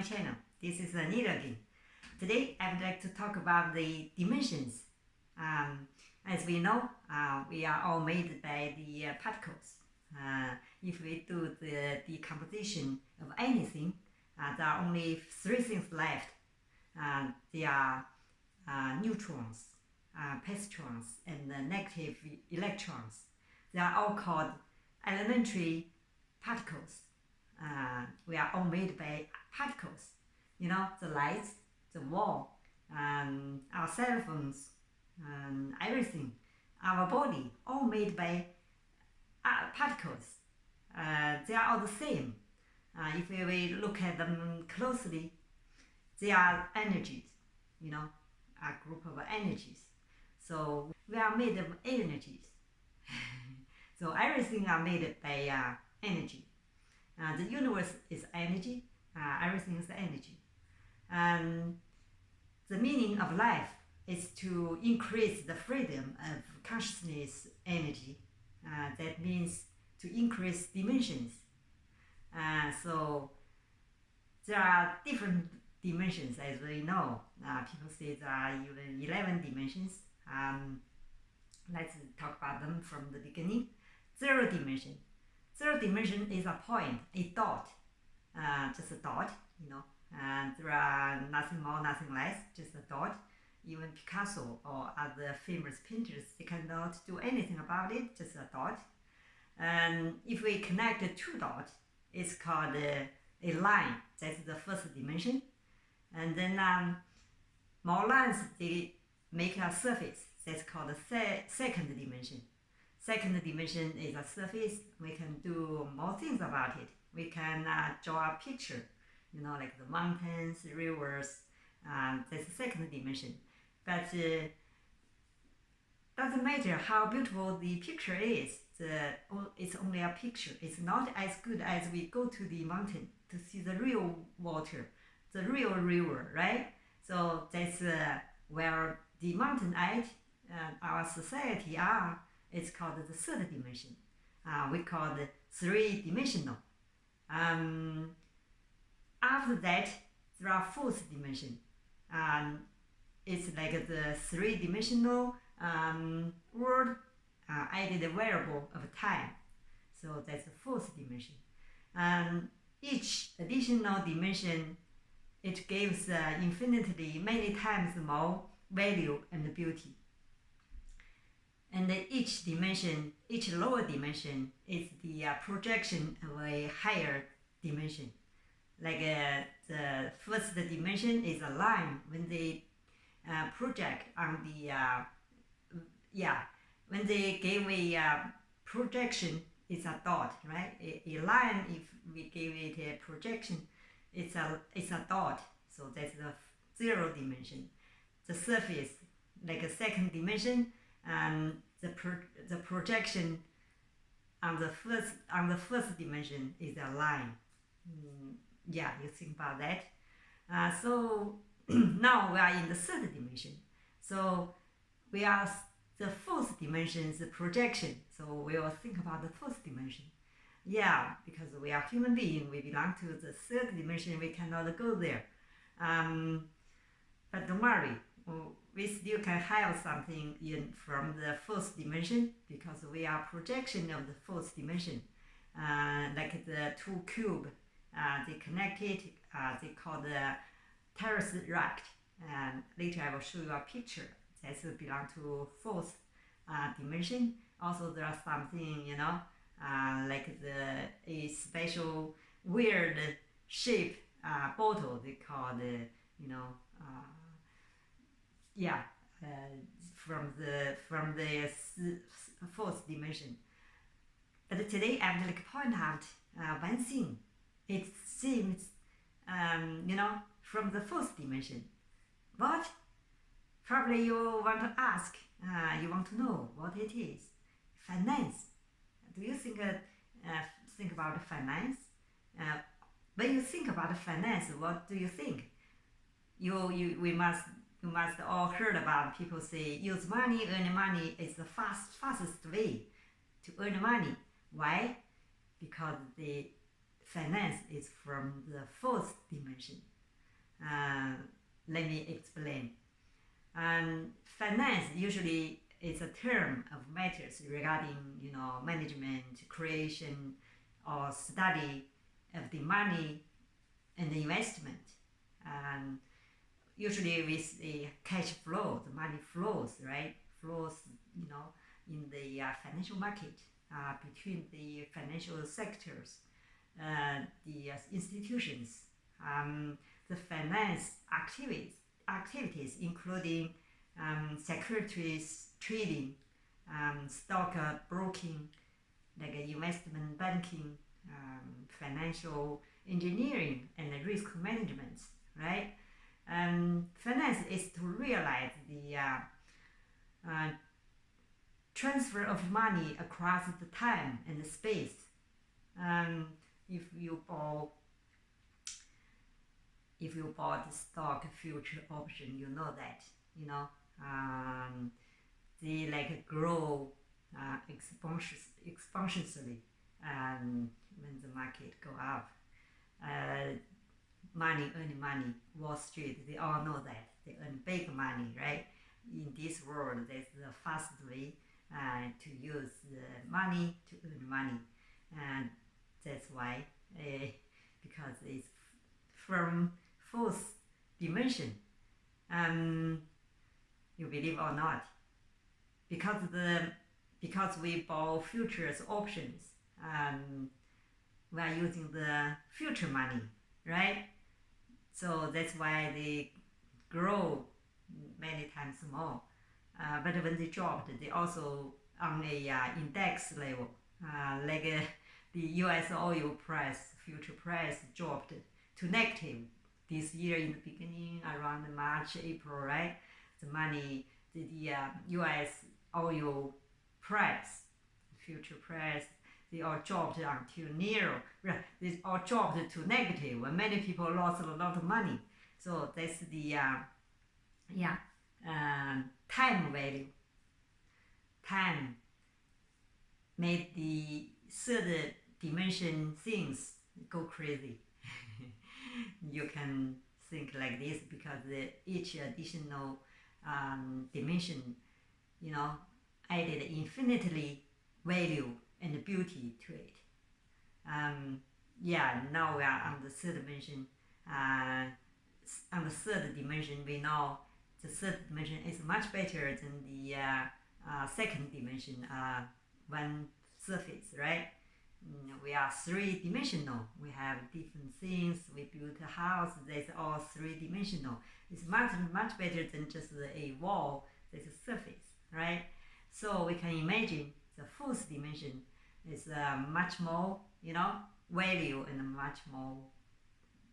channel. This is Anita again. Today I would like to talk about the dimensions. As we know, we are all made by the particles. If we do the decomposition of anything, there are only three things left. They are neutrons, positrons, and negative electrons. They are all called elementary particles. We are all made by particles. You know, the lights, the wall, our cell phones, everything, our body, all made by particles. They are all the same. If we look at them closely, they are energies, you know, a group of energies. So we are made of energies. So everything are made by energy. The universe is energy, everything is energy. And the meaning of life is to increase the freedom of consciousness energy. That means to increase dimensions. So there are different dimensions, as we know. People say there are even 11 dimensions. Let's talk about them from the beginning. Zero dimension. Zero dimension is a point, a dot, just a dot, you know. And there are nothing more, nothing less, just a dot. Even Picasso or other famous painters, they cannot do anything about it, just a dot. And if we connect the two dots, it's called a line. That's the first dimension. And then more lines, they make a surface. That's called the second dimension. Second dimension is a surface. We can do more things about it. We can draw a picture, you know, like the mountains, rivers. That's the second dimension. But doesn't matter how beautiful the picture is. It's only a picture. It's not as good as we go to the mountain to see the real water, the real river, right? So that's where the mountain at our society are. It's called the third dimension. We call it three-dimensional. After that, there are fourth dimension. It's like the three-dimensional world added variable of time. So that's the fourth dimension. Each additional dimension, it gives infinitely many times more value and beauty. And each dimension, each lower dimension is the projection of a higher dimension. Like the first dimension is a line. When they project on the, when they give a projection, it's a dot, right? A line, if we give it a projection, it's a dot. So that's the zero dimension. The surface, like a second dimension, and the projection on the first dimension is a line. You think about that. So now we are in the third dimension. So we are the fourth dimension is the projection. So we will think about the fourth dimension. Yeah, because we are human beings, we belong to the third dimension. We cannot go there. But don't worry. We still can have something from the fourth dimension because we are projection of the fourth dimension. Like the two cubes, they connected, they call the tesseract. And later I will show you a picture that belong to fourth dimension. Also there are something, you know, like a special weird shape bottle, they call the, you know, from the fourth dimension. But today I would like to point out one thing. It seems, you know, from the fourth dimension. What? Probably you want to ask. You want to know what it is. Finance. Do you think about finance? When you think about finance, what do you think? We must all heard about people say use money, earn money is the fastest way to earn money. Why? Because the finance is from the fourth dimension. Let me explain. Finance usually is a term of matters regarding management, creation, or study of the money and the investment. And usually with the cash flow, the money flows, right? Flows, in the financial market between the financial sectors, the institutions, the finance activities including securities trading, stock broking, like investment banking, financial engineering, and risk management, right? Finance is to realize the transfer of money across the time and the space. If you bought the stock future option, you know that they like grow exponentially when the market go up. Earning money, Wall Street, they all know that they earn big money, right? In this world, that's the fast way to use the money to earn money, and that's why because it's from fourth dimension. You believe or not, because we buy futures options, we are using the future money, right? So that's why they grow many times more. But when they dropped, they also on a index level, the U.S. oil price, future price dropped to negative this year in the beginning around March, April, right? The U.S. oil price, future price, they all dropped until near, they all dropped to negative, and many people lost a lot of money. So that's the time value. Time made the third dimension things go crazy. You can think like this because each additional dimension, added infinitely value and beauty to it. Now we are on the third dimension. On the third dimension, we know the third dimension is much better than the second dimension, one surface, right? We are three-dimensional. We have different things. We build a house. That's all three-dimensional. It's much better than just a wall. That's a surface, right? So we can imagine the fourth dimension is much more, value and much more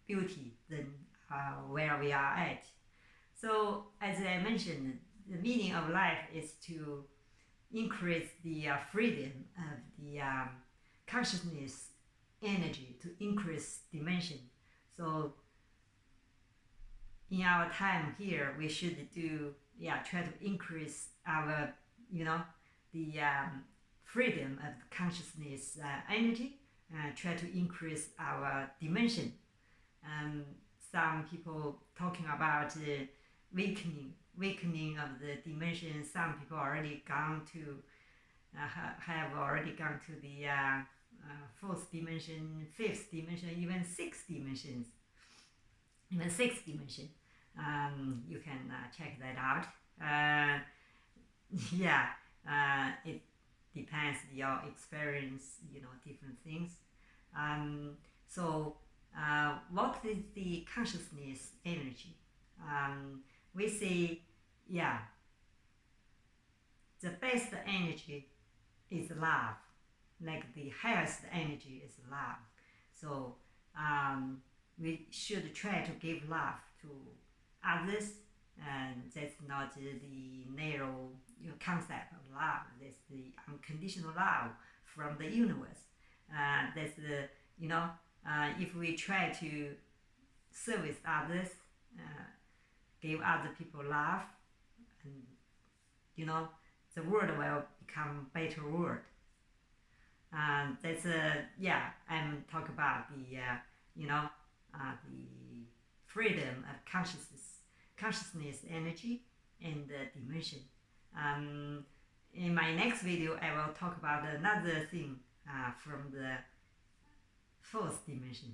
beauty than where we are at. So as I mentioned, the meaning of life is to increase the freedom of the consciousness energy, to increase dimension. So in our time here, we should try to increase our, the freedom of the consciousness energy, try to increase our dimension. Some people talking about weakening of the dimension. Some people already have already gone to the fourth dimension, fifth dimension, even sixth dimensions, even sixth dimension. You can check that out. It depends your experience, different things. What is the consciousness energy? We say, the best energy is love. Like the highest energy is love. So we should try to give love to others, and that's not the narrow concept of love. That's the unconditional love from the universe. That's the if we try to service others, give other people love, and the world will become better world. That's I'm talk about the the freedom of consciousness, energy, and dimension. In my next video, I will talk about another thing from the fourth dimension.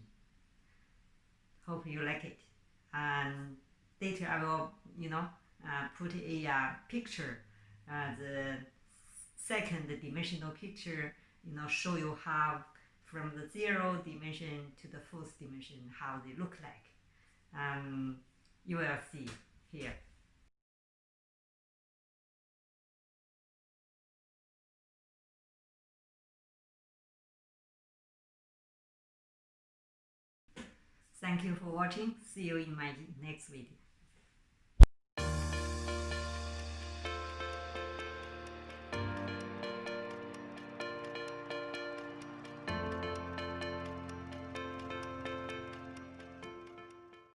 Hope you like it. And later I will, put a picture, the second dimensional picture, show you how from the 0 dimension to the 4th dimension, how they look like. You will see here. Thank you for watching. See you in my next video.